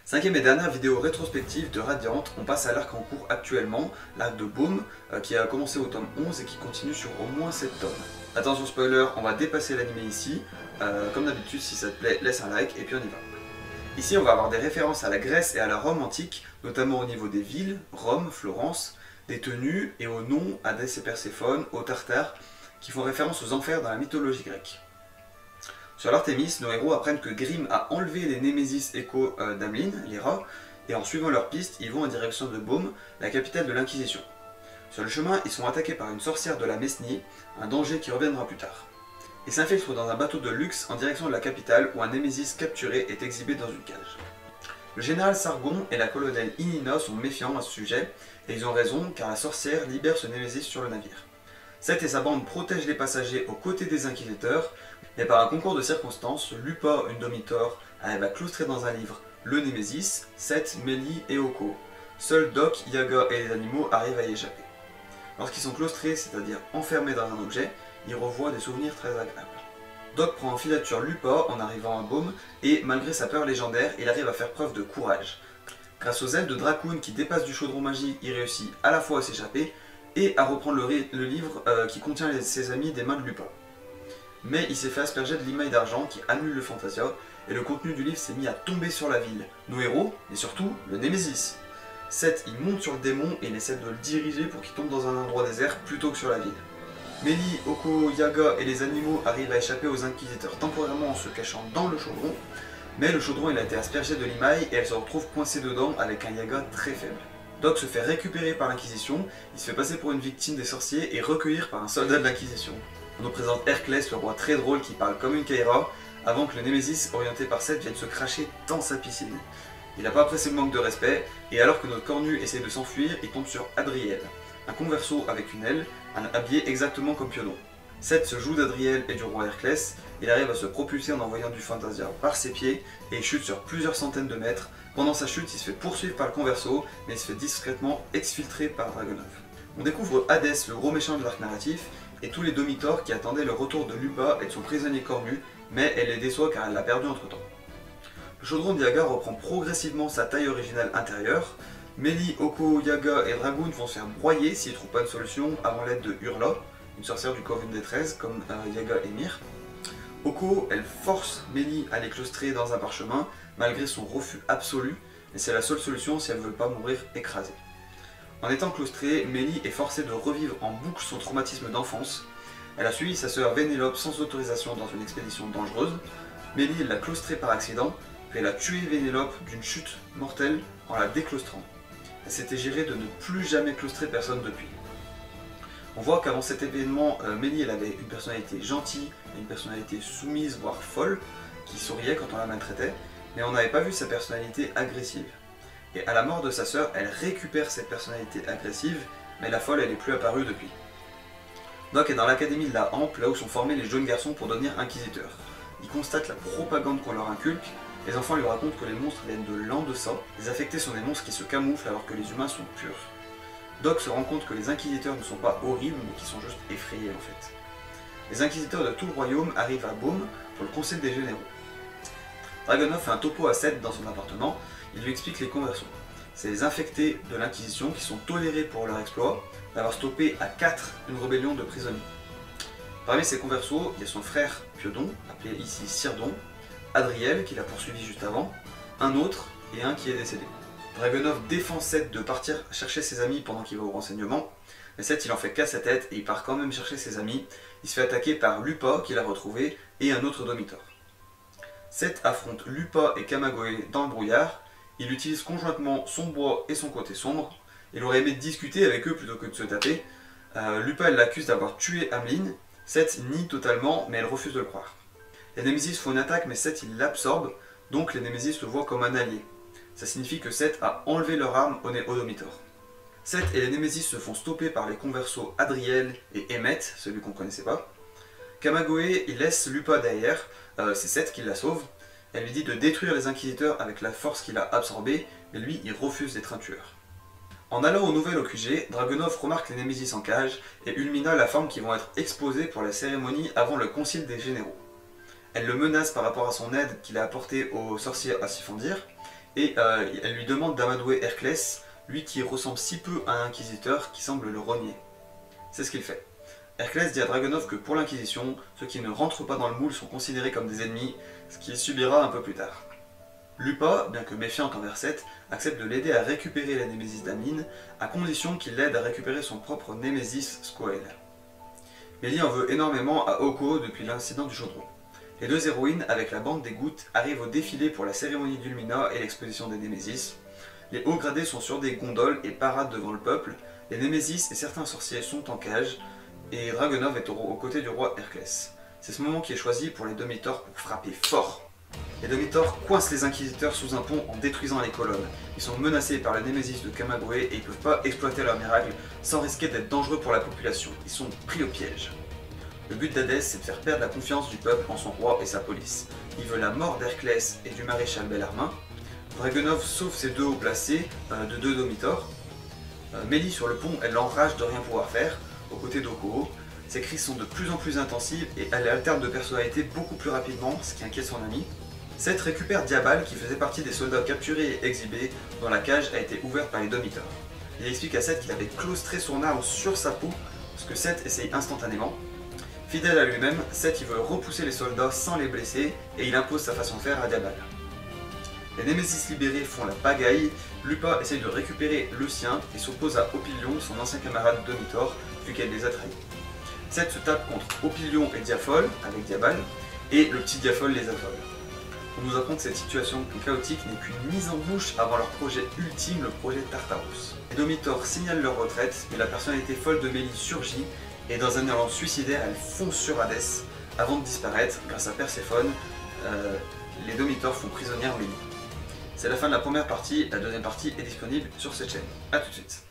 Cinquième et dernière vidéo rétrospective de Radiant, on passe à l'arc en cours actuellement, l'arc de Baume, qui a commencé au tome 11 et qui continue sur au moins 7 tomes. Attention spoiler, on va dépasser l'anime ici, comme d'habitude si ça te plaît laisse un like et puis on y va. Ici on va avoir des références à la Grèce et à la Rome antique, notamment au niveau des villes, Rome, Florence, des tenues et aux noms, Hadès et Perséphone, aux Tartares, qui font référence aux enfers dans la mythologie grecque. Sur l'Artémis, nos héros apprennent que Grimm a enlevé les Némésis Echo d'Amelin, les rats, et en suivant leur piste, ils vont en direction de Baume, la capitale de l'Inquisition. Sur le chemin, ils sont attaqués par une sorcière de la Mesnie, un danger qui reviendra plus tard. Ils s'infiltrent dans un bateau de luxe en direction de la capitale où un Némésis capturé est exhibé dans une cage. Le général Sargon et la colonelle Inina sont méfiants à ce sujet, et ils ont raison car la sorcière libère ce Némésis sur le navire. Seth et sa bande protègent les passagers aux côtés des inquisiteurs, mais par un concours de circonstances, Lupa, une Domitor, arrive à claustrer dans un livre le Némésis, Seth, Mélie et Oko. Seuls Doc, Yaga et les animaux arrivent à y échapper. Lorsqu'ils sont claustrés, c'est-à-dire enfermés dans un objet, ils revoient des souvenirs très agréables. Doc prend en filature Lupa en arrivant à Baume, et malgré sa peur légendaire, il arrive à faire preuve de courage. Grâce aux ailes de Dracoon qui dépassent du chaudron magique, il réussit à la fois à s'échapper, et à reprendre le livre qui contient ses amis des mains de Lupa. Mais il s'est fait asperger de limaille d'argent qui annule le Fantasia, et le contenu du livre s'est mis à tomber sur la ville, nos héros, et surtout le Némésis. Seth il monte sur le démon et il essaie de le diriger pour qu'il tombe dans un endroit désert plutôt que sur la ville. Mélie, Oko, Yaga et les animaux arrivent à échapper aux inquisiteurs temporairement en se cachant dans le chaudron, mais le chaudron il a été aspergé de limaille et elle se retrouve coincée dedans avec un Yaga très faible. Doc se fait récupérer par l'Inquisition, il se fait passer pour une victime des sorciers et recueillir par un soldat de l'Inquisition. On nous présente Herclès, le roi très drôle qui parle comme une Kaira, avant que le Némésis, orienté par Seth, vienne se cracher dans sa piscine. Il n'a pas apprécié le manque de respect, et alors que notre cornu essaie de s'enfuir, il tombe sur Adriel, un converso avec une aile, habillé exactement comme Pionon. Seth se joue d'Adriel et du roi Herclès, il arrive à se propulser en envoyant du Fantasia par ses pieds, et il chute sur plusieurs centaines de mètres. Pendant sa chute, il se fait poursuivre par le converso, mais il se fait discrètement exfiltrer par Dragunov. On découvre Hadès, le gros méchant de l'arc narratif, et tous les Domitors qui attendaient le retour de Lupa et de son prisonnier cornu, mais elle les déçoit car elle l'a perdu entre temps. Le chaudron de Yaga reprend progressivement sa taille originale intérieure. Mélie, Oko, Yaga et Dragoon vont se faire broyer s'ils ne trouvent pas de solution avant l'aide de Hurla, une sorcière du Coven des 13 comme Yaga et Mir. Oko, elle force Mélie à les claustrer dans un parchemin malgré son refus absolu, et c'est la seule solution si elle ne veut pas mourir écrasée. En étant claustrée, Mélie est forcée de revivre en boucle son traumatisme d'enfance. Elle a suivi sa sœur Vénélope sans autorisation dans une expédition dangereuse. Mélie l'a claustrée par accident, puis elle a tué Vénélope d'une chute mortelle en la déclaustrant. Elle s'était gérée de ne plus jamais claustrer personne depuis. On voit qu'avant cet événement, Mélie elle avait une personnalité gentille et une personnalité soumise, voire folle, qui souriait quand on la maltraitait, mais on n'avait pas vu sa personnalité agressive. Et à la mort de sa sœur, elle récupère cette personnalité agressive, mais la folle elle n'est plus apparue depuis. Doc est dans l'académie de la Hampe, là où sont formés les jeunes garçons pour devenir inquisiteurs. Ils constatent la propagande qu'on leur inculque, les enfants lui racontent que les monstres viennent de l'Andessa, les affectés sont des monstres qui se camouflent alors que les humains sont purs. Doc se rend compte que les inquisiteurs ne sont pas horribles, mais qui sont juste effrayés en fait. Les inquisiteurs de tout le royaume arrivent à Baume pour le conseil des généraux. Dragunov fait un topo à Seth dans son appartement, il lui explique les conversions. C'est les infectés de l'Inquisition qui sont tolérés pour leur exploit d'avoir stoppé à 4 une rébellion de prisonniers. Parmi ces conversos, il y a son frère Piodon, appelé ici Sirdon, Adriel qui l'a poursuivi juste avant, un autre et un qui est décédé. Dragunov défend Seth de partir chercher ses amis pendant qu'il va au renseignement, mais Seth il en fait qu'à sa tête et il part quand même chercher ses amis. Il se fait attaquer par Lupa qui l'a retrouvé et un autre Domitor. Seth affronte Lupa et Kamagoe dans le brouillard, il utilise conjointement son bois et son côté sombre. Il aurait aimé discuter avec eux plutôt que de se taper. Lupa elle l'accuse d'avoir tué Amelin, Seth nie totalement mais elle refuse de le croire. Les Némésis font une attaque mais Seth il l'absorbe, donc les Némésis le voient comme un allié. Ça signifie que Seth a enlevé leur arme au Domitor. Seth et les Némésis se font stopper par les conversos Adriel et Emmet, celui qu'on ne connaissait pas. Kamagoe il laisse Lupa derrière, c'est Seth qui la sauve. Elle lui dit de détruire les inquisiteurs avec la force qu'il a absorbée, mais lui il refuse d'être un tueur. En allant aux nouvelles au QG, Dragunov remarque les Némésis en cage et Ulmina la forme qui vont être exposées pour la cérémonie avant le concile des généraux. Elle le menace par rapport à son aide qu'il a apportée aux sorciers à Sifondir, et elle lui demande d'amadouer Hérclès, lui qui ressemble si peu à un inquisiteur qui semble le renier. C'est ce qu'il fait. Hérclès dit à Dragunov que pour l'Inquisition, ceux qui ne rentrent pas dans le moule sont considérés comme des ennemis, ce qu'il subira un peu plus tard. Lupa, bien que méfiante envers Seth, accepte de l'aider à récupérer la némésis d'Amine, à condition qu'il l'aide à récupérer son propre némésis Squall. Mélie en veut énormément à Oko depuis l'incident du chaudron. Les deux héroïnes, avec la bande des gouttes, arrivent au défilé pour la cérémonie d'Ulmina et l'exposition des némésis. Les hauts gradés sont sur des gondoles et paradent devant le peuple, les némésis et certains sorciers sont en cage, et Dragunov est aux côtés du roi Hérclès. C'est ce moment qui est choisi pour les Domitors pour frapper fort. Les Domitors coincent les inquisiteurs sous un pont en détruisant les colonnes. Ils sont menacés par le Némésis de Camagüey et ils ne peuvent pas exploiter leur miracle sans risquer d'être dangereux pour la population. Ils sont pris au piège. Le but d'Hadès, c'est de faire perdre la confiance du peuple en son roi et sa police. Il veut la mort d'Hérclès et du maréchal Bellarmin. Dragunov sauve ses deux hauts placés de deux Domitors. Mélie sur le pont, elle l'enrage de rien pouvoir faire, aux côtés d'Oko. Ses cris sont de plus en plus intensives et elle alterne de personnalité beaucoup plus rapidement, ce qui inquiète son ami. Seth récupère Diabal qui faisait partie des soldats capturés et exhibés dont la cage a été ouverte par les Domitors. Il explique à Seth qu'il avait claustré son arme sur sa peau, ce que Seth essaye instantanément. Fidèle à lui-même, Seth il veut repousser les soldats sans les blesser et il impose sa façon de faire à Diabal. Les Némésis libérés font la pagaille, Lupa essaye de récupérer le sien et s'oppose à Opilion, son ancien camarade Domitor, vu qu'elle les a trahis. Seth se tape contre Opilion et Diaphol, avec Diabal, et le petit Diaphol les affole. On nous apprend que cette situation chaotique n'est qu'une mise en bouche avant leur projet ultime, le projet Tartarus. Les Domitors signalent leur retraite, mais la personnalité folle de Mélie surgit, et dans un élan suicidaire, elle fonce sur Hadès, avant de disparaître grâce à Perséphone. Les Domitors font prisonnière Mélie. C'est la fin de la première partie, la deuxième partie est disponible sur cette chaîne. A tout de suite.